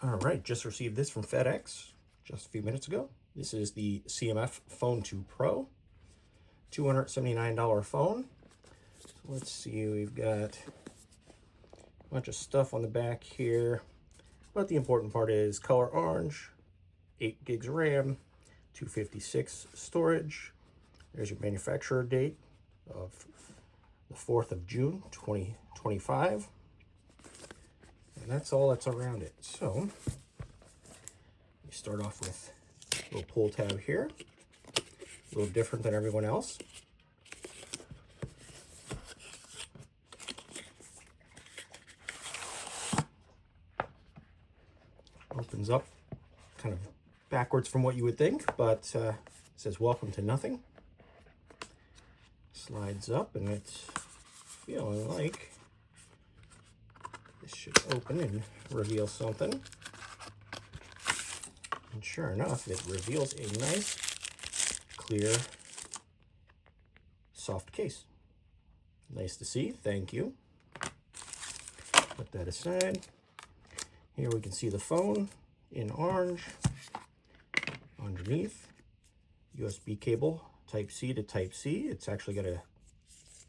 All right, just received this from FedEx just a few minutes ago. This is the CMF Phone 2 Pro, $279 phone. So let's see, we've got a bunch of stuff on the back here, but the important part is color orange, 8 gigs RAM, 256 storage. There's your manufacturer date of the 4th of June, 2025. And that's all that's around it. So we start off with a little pull tab here, a little different than everyone else. Opens up kind of backwards from what you would think, but it says welcome to nothing. Slides up and it's feeling like this should open and reveal something. And sure enough, it reveals a nice, clear, soft case. Nice to see, thank you. Put that aside. Here we can see the phone in orange. Underneath, USB cable, Type-C to Type-C. It's actually got a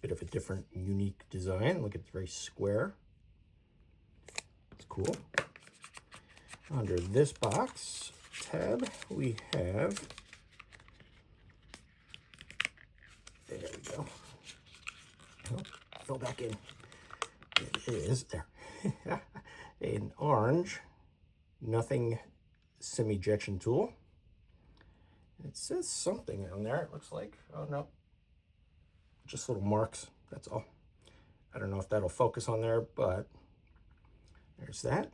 bit of a different, unique design. Look, it's very square. It's cool. Under this box tab, we have, there we go. Oh, fill back in. It is, there. An orange, nothing SIM ejection tool. It says something on there, it looks like. Oh, no. Just little marks, that's all. I don't know if that'll focus on there, but there's that.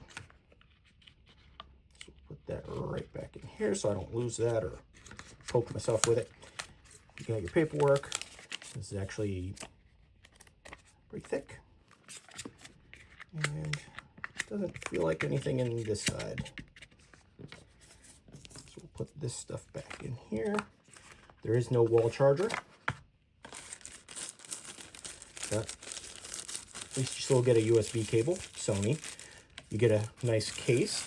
So put that right back in here so I don't lose that or poke myself with it. You got your paperwork. This is actually pretty thick. And it doesn't feel like anything in this side. So we'll put this stuff back in here. There is no wall charger. But at least you still get a USB cable, Sony. You get a nice case.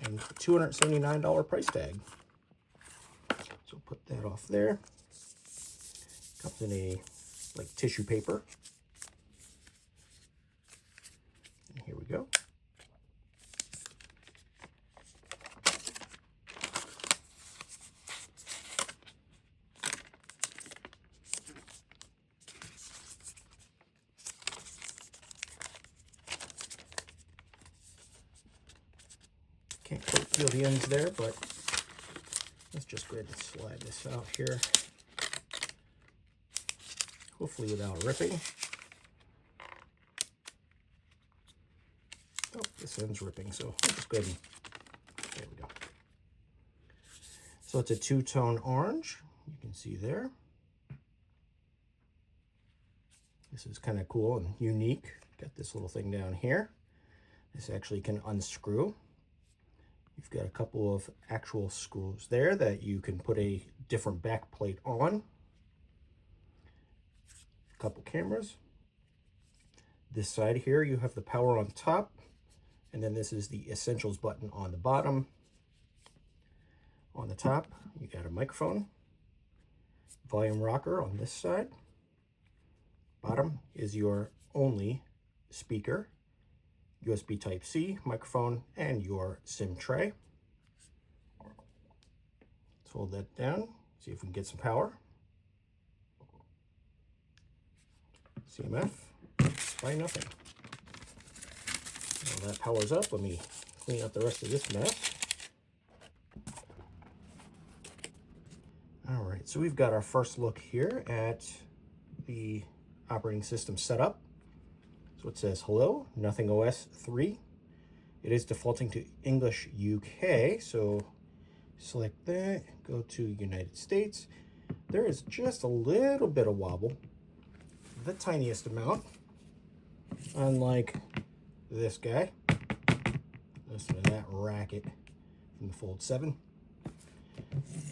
And $279 price tag. So put that off there. Comes in a like tissue paper. And here we go. Can't quite feel the ends there, but let's just go ahead and slide this out here. Hopefully without ripping. Oh, this end's ripping, so I'll just go ahead and, there we go. So it's a two-tone orange, you can see there. This is kind of cool and unique. Got this little thing down here. This actually can unscrew. You've got a couple of actual screws there that you can put a different back plate on. A couple cameras. This side here, you have the power on top, and then this is the essentials button on the bottom. On the top, you got a microphone, volume rocker on this side. Bottom is your only speaker, USB Type-C, microphone, and your SIM tray. Let's hold that down, see if we can get some power. CMF, by nothing. While that powers up, let me clean up the rest of this mess. All right, so we've got our first look here at the operating system setup. So it says, hello, Nothing OS 3. It is defaulting to English UK, so select that, go to United States. There is just a little bit of wobble, the tiniest amount, unlike this guy. Listen to that racket from the Fold 7.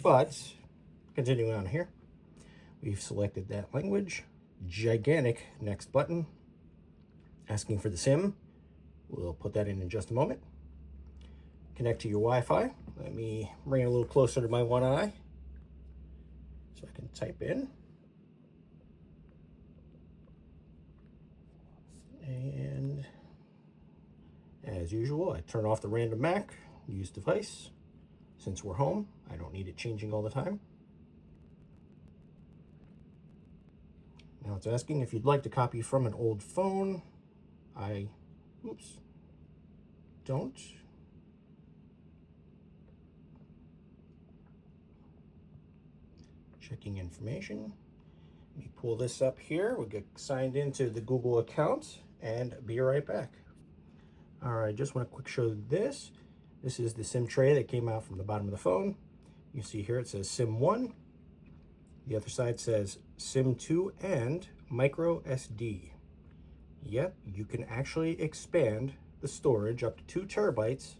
But continuing on here, we've selected that language, gigantic next button, asking for the SIM. We'll put that in just a moment. Connect to your Wi-Fi. Let me bring it a little closer to my one eye so I can type in. And as usual, I turn off the random Mac, use device. Since we're home, I don't need it changing all the time. Now it's asking if you'd like to copy from an old phone. I, don't. Checking information. Let me pull this up here. We'll get signed into the Google account and be right back. All right, just want to quick show this. This is the SIM tray that came out from the bottom of the phone. You see here it says SIM 1. The other side says SIM 2 and micro SD. Yep, you can actually expand the storage up to 2 terabytes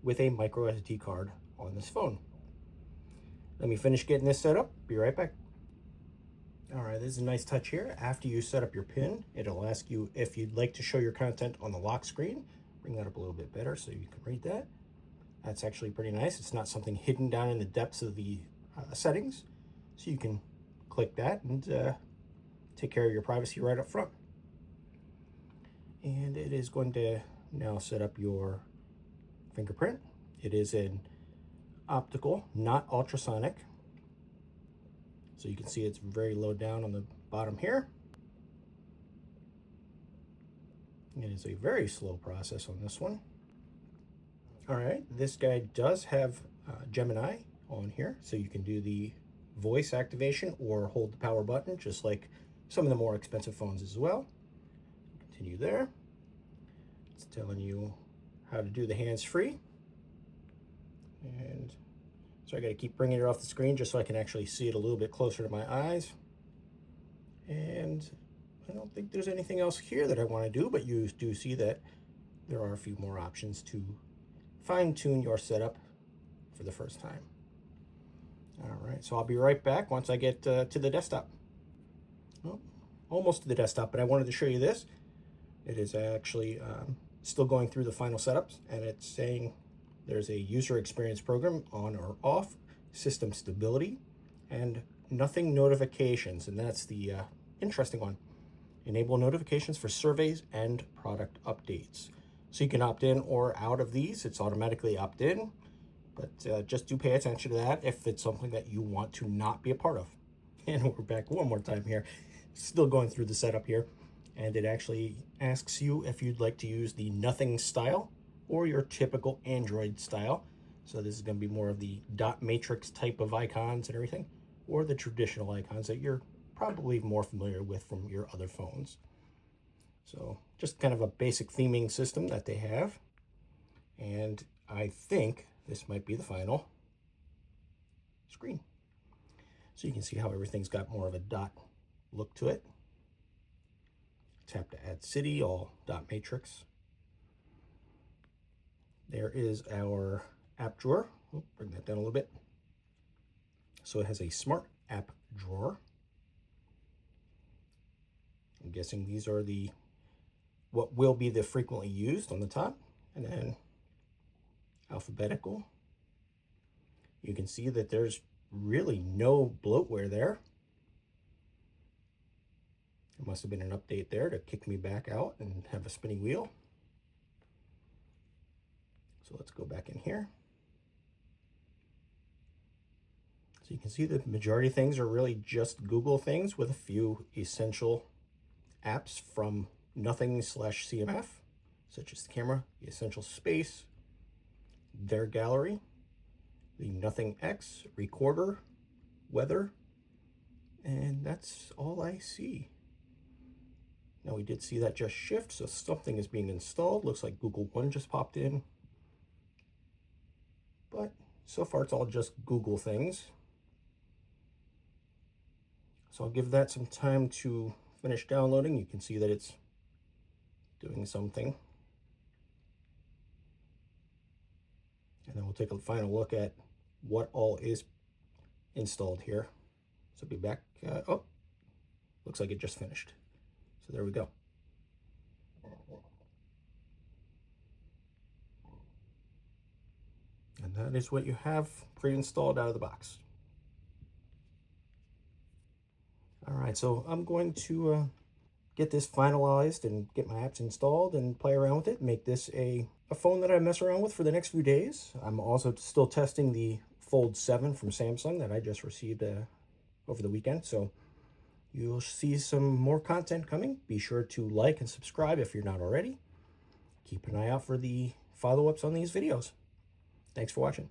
with a micro SD card on this phone. Let me finish getting this set up. Be right back. All right, this is a nice touch here. After you set up your PIN, it'll ask you if you'd like to show your content on the lock screen. Bring that up a little bit better so you can read that. That's actually pretty nice. It's not something hidden down in the depths of the settings. So you can click that and take care of your privacy right up front. And it is going to now set up your fingerprint. It is an optical, not ultrasonic. So you can see it's very low down on the bottom here. It is a very slow process on this one. All right, this guy does have Gemini on here, so you can do the voice activation or hold the power button, just like some of the more expensive phones as well. Continue there. It's telling you how to do the hands-free. And so I got to keep bringing it off the screen just so I can actually see it a little bit closer to my eyes. And I don't think there's anything else here that I want to do, but you do see that there are a few more options to fine-tune your setup for the first time. All right, so I'll be right back once I get to the desktop. Well, almost to the desktop, but I wanted to show you this. It is actually still going through the final setups, and it's saying there's a user experience program on or off, system stability, and nothing notifications, and that's the interesting one. Enable notifications for surveys and product updates. So you can opt in or out of these. It's automatically opt in, but just do pay attention to that if it's something that you want to not be a part of. And we're back one more time here, still going through the setup here. And it actually asks you if you'd like to use the nothing style or your typical Android style. So this is going to be more of the dot matrix type of icons and everything, or the traditional icons that you're probably more familiar with from your other phones. So just kind of a basic theming system that they have. And I think this might be the final screen. So you can see how everything's got more of a dot look to it. Tap to add city, all dot matrix. There is our app drawer. Bring that down a little bit. So it has a smart app drawer. I'm guessing these are the what will be the frequently used on the top, and then alphabetical. You can see that there's really no bloatware there. It must have been an update there to kick me back out and have a spinning wheel. So let's go back in here. So you can see the majority of things are really just Google things with a few essential apps from nothing/CMF, such as the camera, the essential space, their gallery, the Nothing X, recorder, weather, and that's all I see. Now we did see that just shift, so something is being installed. Looks like Google One just popped in. But so far it's all just Google things. So I'll give that some time to finish downloading. You can see that it's doing something. And then we'll take a final look at what all is installed here. So be back. Oh, looks like it just finished. So there we go. that is what you have pre-installed out of the box. All right, so I'm going to get this finalized and get my apps installed and play around with it, make this a phone that I mess around with for the next few days. I'm also still testing the Fold 7 from Samsung that I just received over the weekend, so you'll see some more content coming. Be sure to like and subscribe if you're not already. Keep an eye out for the follow-ups on these videos. Thanks for watching.